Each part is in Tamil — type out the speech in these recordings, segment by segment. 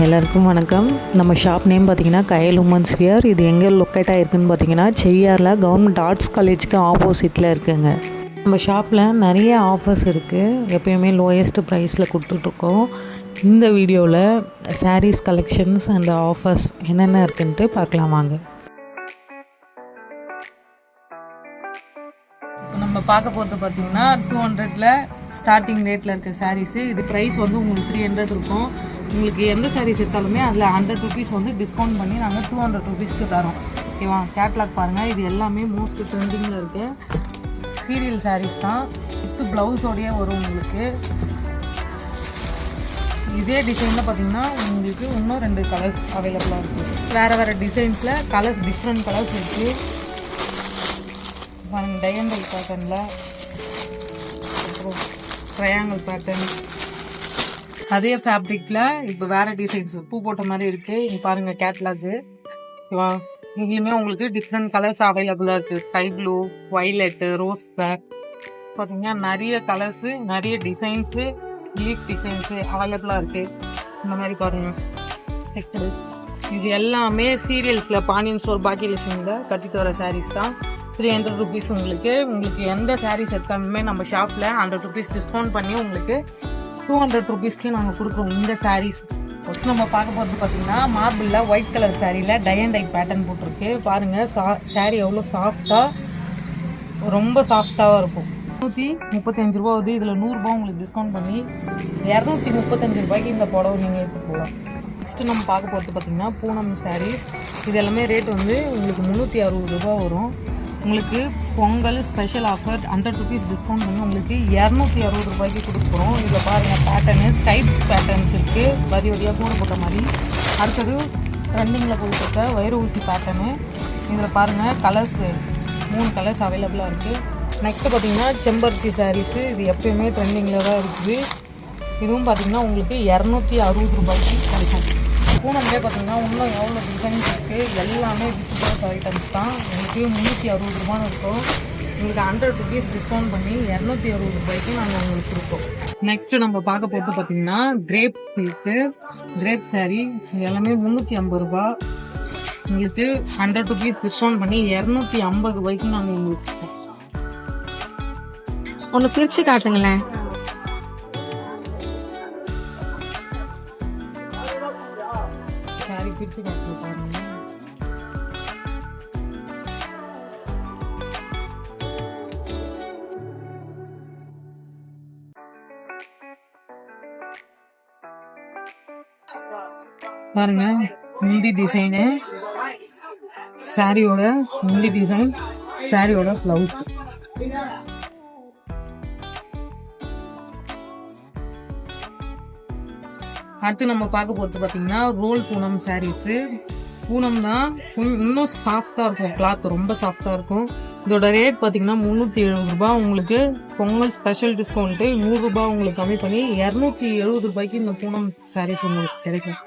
எல்லாருக்கும் வணக்கம். நம்ம ஷாப் நேம் பார்த்திங்கன்னா கயல் உமன்ஸ் வியர். இது எங்கே லொக்கேட் ஆகிருக்குன்னு பார்த்தீங்கன்னா செய்யாரில் கவர்மெண்ட் ஆர்ட்ஸ் காலேஜுக்கு ஆப்போசிட்டில் இருக்குங்க. நம்ம ஷாப்பில் நிறைய ஆஃபர்ஸ் இருக்குது. எப்பயுமே லோயஸ்ட் ப்ரைஸில் கொடுத்துட்ருக்கோம். இந்த வீடியோவில் சாரீஸ் கலெக்ஷன்ஸ் அண்ட் ஆஃபர்ஸ் என்னென்ன இருக்குன்ட்டு பார்க்கலாம் வாங்க. நம்ம பார்க்க போகிறது பார்த்திங்கன்னா 200ல் ஸ்டார்டிங் ரேட்டில் இருக்க சாரீஸு. இது ப்ரைஸ் வந்து உங்களுக்கு 300 இருக்கும். உங்களுக்கு எந்த சாரீஸ் எடுத்தாலுமே அதில் 100 ருபீஸ் வந்து டிஸ்கவுண்ட் பண்ணி நாங்கள் 200 ருபீஸ்க்கு தரோம். ஓகேவா? கேட்லாக் பாருங்கள். இது எல்லாமே மோஸ்ட் ட்ரெண்டிங்கில் இருக்குது. சீரியல் சாரீஸ் தான். வித் ப்ளவுஸோடையே வரும் உங்களுக்கு. இதே டிசைனில் பார்த்தீங்கன்னா உங்களுக்கு இன்னும் 2 கலர்ஸ் அவைலபிளாக இருக்குது. வேறு வேறு டிசைன்ஸில் கலர்ஸ் டிஃப்ரெண்ட் கலர்ஸ் இருக்குது. பாருங்கள், டயங்கல் பேட்டர்னில், அப்புறம் ட்ரையாங்கிள் பேட்டர்ன், அதே ஃபேப்ரிக்கில் இப்போ வேறு டிசைன்ஸ் பூ போட்ட மாதிரி இருக்குது. இங்கே பாருங்கள் கேட்லாக்கு. ஓகேவா? இங்கேயுமே உங்களுக்கு டிஃப்ரெண்ட் கலர்ஸ் அவைலபிளாக இருக்குது. Sky blue, violet, rose pink, பார்த்தீங்கன்னா நிறைய கலர்ஸு, நிறைய டிசைன்ஸு, லீஃப் டிசைன்ஸு அவைலபிளாக இருக்குது. இந்த மாதிரி பாருங்கள் செக்குடு. இது எல்லாமே சீரியல்ஸில் பாண்டியன் ஸ்டோர் பாக்கியலட்சுமியில் கட்டிட்டு வர சாரீஸ் தான். 300 ருபீஸ். உங்களுக்கு எந்த சாரீஸ் எடுத்தாலுமே நம்ம ஷாப்பில் 100 ருபீஸ் டிஸ்கவுண்ட் பண்ணி உங்களுக்கு 200 ருபீஸ்க்கு நாங்கள் கொடுக்குறோம் இந்த சாரீஸ். ஃபஸ்ட் நம்ம பார்க்க போகிறது பார்த்தீங்கன்னா மார்பிளில் ஒயிட் கலர் சாரியில் டை அண்ட் டை பேட்டர்ன் போட்டிருக்கு. பாருங்கள், சாரீ எவ்வளோ சாஃப்டாக, ரொம்ப சாஃப்டாக இருக்கும். 135 ரூபா வருது. இதில் 100 ரூபா உங்களுக்கு டிஸ்கவுண்ட் பண்ணி 235 ரூபாய்க்கு இந்த புடவை நீங்கள் எடுத்து போகலாம். நெக்ஸ்ட்டு நம்ம பார்க்க போகிறது பார்த்தீங்கன்னா பூனம் சாரீ. இது எல்லாமே ரேட் வந்து உங்களுக்கு 360 ரூபா வரும். உங்களுக்கு Pongal special offer 100 rupees discount பண்ணி உங்களுக்கு 260 ரூபாய்க்கு கொடுக்குறோம். இதில் பாருங்கள் பேட்டர்னு ஸ்டைப்ஸ் பேட்டர்ன்ஸ் இருக்குது. வரி வரியாக பூனை போட்ட மாதிரி. அடுத்தது ரன்னிங்கில் போட்டுருக்க வயிறு ஊசி பேட்டர்னு. இதில் பாருங்கள் கலர்ஸு 3 கலர்ஸ் அவைலபிளாக இருக்குது. நெக்ஸ்ட்டு பார்த்தீங்கன்னா செம்பருத்தி சாரீஸு. இது எப்பயுமே ட்ரெண்டிங்கில் தான் இருக்குது. இதுவும் பார்த்தீங்கன்னா உங்களுக்கு 260 ரூபாய்க்கு கிடைக்கும். பூனம்லேயே பார்த்தீங்கன்னா இன்னும் எவ்வளோ டிசைன்ஸ் இருக்குது. எல்லாமே டிஃப்ரெண்ட் ஐட்டம்ஸ் தான். உங்களுக்கு 360 ரூபான்னு இருக்கும். உங்களுக்கு 100 ருபீஸ் டிஸ்கவுண்ட் பண்ணி 260 ரூபாய்க்கு நாங்கள் உங்களுக்கு கொடுப்போம். நெக்ஸ்ட்டு நம்ம பார்க்க போகிறது பார்த்தீங்கன்னா கிரேப் சில்க்கு, கிரேப் சாரீ. இது எல்லாமே 350 ரூபா. உங்களுக்கு 100 ருபீஸ் டிஸ்கவுண்ட் பண்ணி 250 ரூபாய்க்கு நாங்கள் உங்களுக்கு கொடுப்போம். ஒன்று பிரித்து காட்டுங்களேன். சாரி பிரித்து காட்டு பாருங்க. பாருங்க, முந்தி டிசைனு, சாரியோட முந்தி டிசைன், சாரியோட பிளவுஸ். அடுத்து நம்ம பார்க்க போகிறது பார்த்தீங்கன்னா ரோல் பூனம் சாரீஸு. பூனம் தான், இன்னும் சாஃப்டாக இருக்கும். கிளாத் ரொம்ப சாஃப்டாக இருக்கும். இதோட ரேட் பார்த்தீங்கன்னா 370 ரூபா. உங்களுக்கு பொங்கல் ஸ்பெஷல் டிஸ்கவுண்ட்டு 100 ரூபா உங்களுக்கு கம்மி பண்ணி 270 ரூபாய்க்கு இந்த பூனம் சாரீஸ் உங்களுக்கு கிடைக்கும்.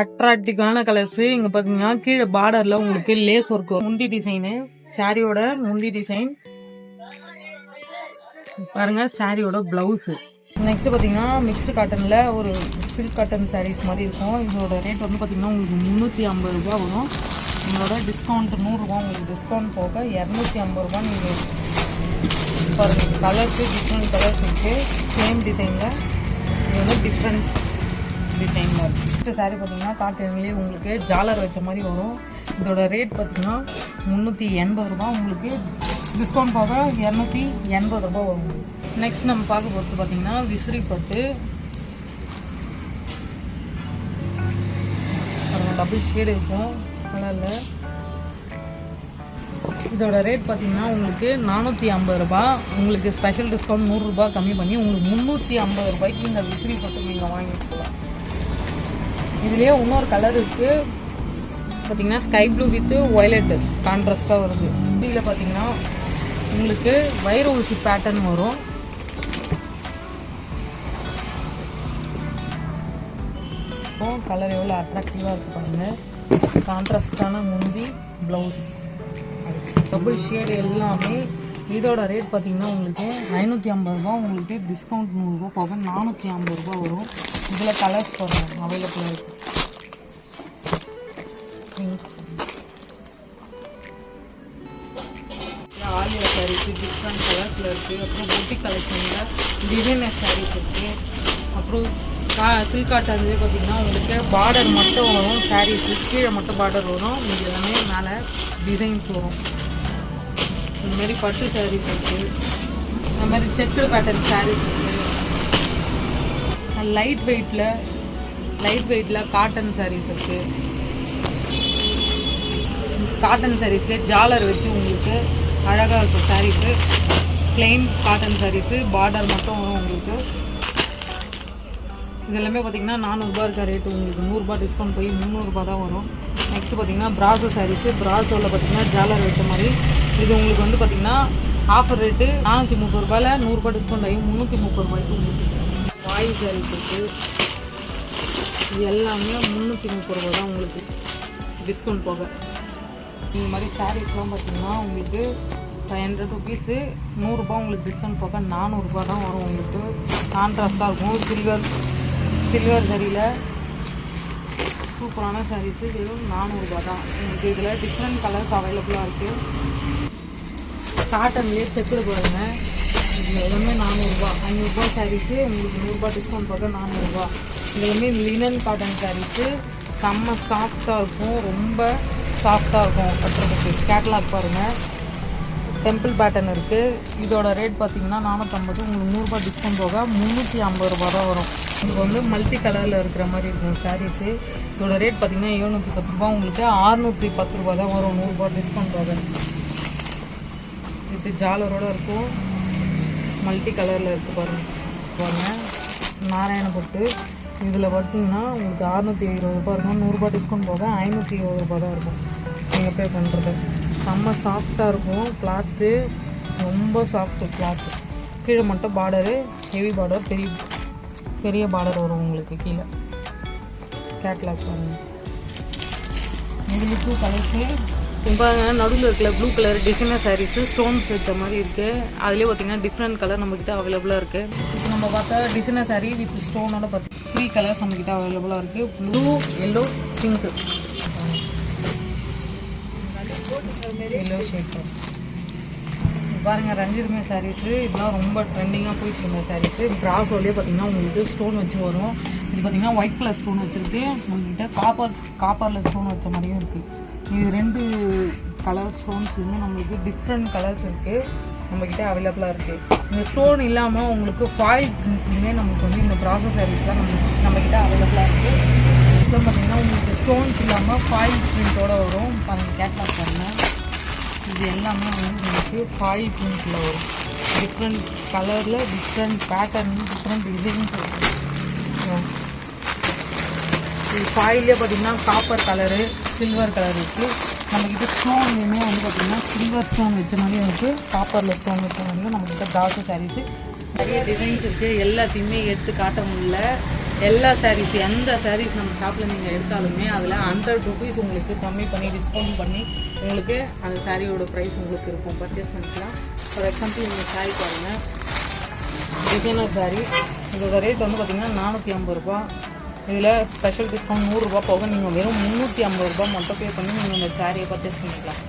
அட்ராக்டிவான கலர்ஸு. இங்கே பார்த்தீங்கன்னா கீழே பார்டரில் உங்களுக்கு லேஸ் ஒர்க், முந்தி டிசைனு, சாரியோட முந்தி டிசைன். பாருங்க, சாரியோட பிளவுஸு. நெக்ஸ்ட் பார்த்தீங்கன்னா மிக்ஸ்டு காட்டனில் ஒரு சில்க் காட்டன் சாரீஸ் மாதிரி இருக்கும். இதோட ரேட் வந்து பார்த்தீங்கன்னா உங்களுக்கு 350 ரூபா வரும். உங்களோட டிஸ்கவுண்ட் 100 ரூபா உங்களுக்கு டிஸ்கவுண்ட் போக 250 ரூபா நீங்கள் பாருங்கள். கலர்ஸு டிஃப்ரெண்ட் கலர்ஸ் இருக்குது. சேம் டிசைனில் இது வந்து டிஃப்ரெண்ட் டிசைனில் இருக்குது. நெக்ஸ்ட் சாரீ பார்த்தீங்கன்னா காட்டன்லேயே உங்களுக்கு ஜாலர் வச்ச மாதிரி வரும். இதோட ரேட் பார்த்தீங்கன்னா 380 ரூபா. உங்களுக்கு டிஸ்கவுண்ட் போக 280 ரூபா வரும். நெக்ஸ்ட் நம்ம பார்க்க போகிறது பார்த்தீங்கன்னா விசிறி பட்டு. டபுள் ஷேடு இருக்கும் கலரில். இதோட ரேட் பார்த்தீங்கன்னா உங்களுக்கு 450 ரூபா. உங்களுக்கு ஸ்பெஷல் டிஸ்கவுண்ட் 100 ரூபா கம்மி பண்ணி உங்களுக்கு 350 ரூபாய்க்கு இந்த விசிறி பட்டு நீங்கள் வாங்கிக்கலாம். இதுலேயே இன்னொரு கலர் இருக்குது பார்த்தீங்கன்னா ஸ்கை ப்ளூ வித் வயலட்டு கான்ட்ராஸ்டாக வருது. இதில் பார்த்தீங்கன்னா உங்களுக்கு வயிறு ஊசி பேட்டர்ன் வரும். கலர் எவ்வளோ அட்ராக்டிவாக இருக்குது பாருங்கள். கான்ட்ராஸ்டான முந்தி ப்ளவுஸ், டபுள் ஷேடு எல்லாமே இதோட ரேட் பார்த்தீங்கன்னா உங்களுக்கு 550 ரூபா, உங்களுக்கு டிஸ்கவுண்ட் 100 ரூபா போக 450 ரூபா வரும். இதில் கலர்ஸ் பாருங்கள் அவைலபிளாக இருக்குது. ஆலியா சாரீஸ் டிஃப்ரெண்ட் கலர்ஸில் இருக்குது. அப்புறம் பொட்டி கலெக்ஷனில் டிசைனர் சாரீஸ் இருக்குது. அப்புறம் சில்க் காட்டன்லேயே பார்த்தீங்கன்னா உங்களுக்கு பார்டர் மட்டும் வரும். சாரீஸு கீழே மட்டும் பார்டர் வரும், இது எல்லாமே மேலே டிசைன்ஸ் வரும். இதுமாரி பட்டு சாரீஸ் இருக்குது. இந்த மாதிரி செக்குடு பேட்டர்ன் சாரீஸ் இருக்குது. லைட் வெயிட்டில் காட்டன் சாரீஸ் இருக்குது. காட்டன் சாரீஸ்லேயே ஜாலர் வச்சு உங்களுக்கு அழகாக இருக்கும் saris. Plain cotton saris border மட்டும் வரும் உங்களுக்கு. இதெல்லாமே பார்த்தீங்கன்னா 400 ரூபா இருக்க ரேட்டு, உங்களுக்கு 100 ரூபா டிஸ்கவுண்ட் போய் 300 ரூபா தான் வரும். நெக்ஸ்ட் பார்த்தீங்கன்னா பிராசோ சாரீஸு. பிராசோவில் பார்த்தீங்கன்னா ஜாலர் வச்ச மாதிரி இது உங்களுக்கு வந்து பார்த்தீங்கன்னா ஆஃபர் ரேட்டு 430 ரூபாயில் 100 ரூபா டிஸ்கவுண்ட் ஆகி 330 ரூபாய்க்கு உங்களுக்கு வாய் சாரீஸ் இருக்குது. இது எல்லாமே 330 ரூபா தான் உங்களுக்கு டிஸ்கவுண்ட் போக. இந்த மாதிரி சாரீஸ்லாம் பார்த்தீங்கன்னா உங்களுக்கு 500 ருபீஸு, 100 ரூபா உங்களுக்கு டிஸ்கவுண்ட் போக 400 ரூபா தான் வரும். உங்களுக்கு கான்ட்ராஸ்டாக இருக்கும். சில்வர் சரியில் சூப்பரான சாரீஸு. வெறும் 400 ரூபா தான் உங்களுக்கு. இதில் டிஃப்ரெண்ட் கலர்ஸ் அவைலபிளாக இருக்குது. காட்டன்லேயே செக்குடு போடுங்க. இது எல்லாமே 400 ரூபா. 500 ரூபா சாரீஸு உங்களுக்கு 100 ரூபா டிஸ்கவுண்ட் போக 400 ரூபா. இதுலேயுமே லினன் காட்டன் சாரீஸு செம்ம சாஃப்டாக இருக்கும், ரொம்ப சாஃப்டாக இருக்கும் கட்டுறதுக்கு. கேட்லாக் பாருங்கள், டெம்பிள் பேட்டர்ன் இருக்குது. இதோட ரேட் பார்த்தீங்கன்னா 450, உங்களுக்கு 100 ரூபா டிஸ்கவுண்ட் போக 350 ரூபா தான் வரும். உங்களுக்கு வந்து மல்டி கலரில் இருக்கிற மாதிரி இருக்கும் சாரீஸு. இதோட ரேட் பார்த்தீங்கன்னா 710 ரூபா, உங்களுக்கு 610 ரூபா தான் வரும் 100 ரூபா டிஸ்கவுண்ட் போக. இது ஜாலரோடு இருக்கும், மல்டி கலரில் இருக்குது பாருங்கள். நாராயணப்பட்டு இதில் பார்த்தீங்கன்னா உங்களுக்கு 620 ரூபா இருக்கும், 100 ரூபா டிஸ்கவுண்ட் போக 520 ரூபா தான் இருக்கும் நீங்கள் பே பண்ணுறது. செம்ம சாஃப்டாக இருக்கும் கிளாத்து, ரொம்ப சாஃப்ட்டு கிளாத்து. கீழே மட்டும் பார்டரு ஹெவி பார்டர், பெரிய பார்டர் வரும் உங்களுக்கு கீழே. கேட்லாக் பாருங்கள். இதில் 2 கலர்ஸு இப்போ நடுவில் இருக்கிற blue colour designer saris stones வச்ச மாதிரி இருக்குது. அதுலேயே பார்த்தீங்கன்னா டிஃப்ரெண்ட் கலர் நம்மக்கிட்ட அவைலபிளாக இருக்குது. இப்போ நம்ம பார்த்தா டிசைனர் சாரீ வித் ஸ்டோனோட பார்த்து 3 கலர்ஸ் நம்மக்கிட்ட அவைலபிளாக இருக்குது. Blue, yellow, pink. Yellow shape பாருங்கள். ரஞ்சிதமே சாரீஸு இதெல்லாம் ரொம்ப ட்ரெண்டிங்காக போயிட்டு இருந்த சாரீஸு. பிராசோலேயே பார்த்தீங்கன்னா உங்களுக்கு ஸ்டோன் வச்சு வரும். இது பார்த்தீங்கன்னா ஒயிட் கலர் ஸ்டோன் வச்சுருக்கு. நம்மக்கிட்ட காப்பரில் ஸ்டோன் வச்ச மாதிரியும் இருக்குது. இது 2 கலர் ஸ்டோன்ஸ்லையுமே நம்மளுக்கு டிஃப்ரெண்ட் கலர்ஸ் இருக்குது, நம்மக்கிட்ட அவைலபிளாக இருக்குது. இந்த ஸ்டோன் இல்லாமல் உங்களுக்கு ஃபாயில் பிரிண்ட்லையுமே நமக்கு வந்து இந்த ப்ராசஸ் சாரீஸ்லாம் நம்மக்கிட்ட அவைலபிளாக இருக்குது. இதில் பார்த்தீங்கன்னா உங்களுக்கு ஸ்டோன்ஸ் இல்லாமல் ஃபாயில் பிரிண்ட்டோடு வரும். அந்த கேட்லாக் பாருங்கள். இது எல்லாமே வந்து உங்களுக்கு ஃபாயில் பிரிண்ட்டில் வரும். டிஃப்ரெண்ட் கலரில் டிஃப்ரெண்ட் பேட்டர்ன், டிஃப்ரெண்ட் டிசைன்ஸ் இருக்குது. இது ஃபாயிலே பார்த்தீங்கன்னா காப்பர் கலரு, சில்வர் கலர் இருக்குது. நம்மக்கிட்ட ஸ்டோன்லேயுமே வந்து பார்த்திங்கன்னா சில்வர் ஸ்டோன் வச்ச மாதிரியும் இருக்குது, காப்பரில் ஸ்டோன் வச்ச மாதிரியும் நம்மக்கிட்ட டார்க் சாரீஸு நிறைய டிசைன்ஸ் இருக்குது. எல்லாத்தையுமே எடுத்து காட்ட முடியல. எல்லா சாரீஸ், எந்த சாரீஸ் நம்ம ஷாப்பில் நீங்கள் எடுத்தாலுமே அதில் 100 ருபீஸ் உங்களுக்கு கம்மி பண்ணி டிஸ்கவுண்ட் பண்ணி உங்களுக்கு அந்த சாரியோட ப்ரைஸ் உங்களுக்கு இருக்கும், பர்ச்சேஸ் பண்ணிக்கலாம். ஃபார் எக்ஸாம்பிள் இந்த சாரீ பாருங்கள், டிசைனர் சாரீ. இதோட ரேட் வந்து பார்த்திங்கன்னா 450 ரூபா. இதில் ஸ்பெஷல் டிஸ்கவுண்ட் 100 ரூபா போக நீங்கள் வெறும் 350 ரூபா மட்டும் பே பண்ணி நீங்கள் இந்த சாரியை பர்ச்சேஸ் பண்ணிக்கலாம்.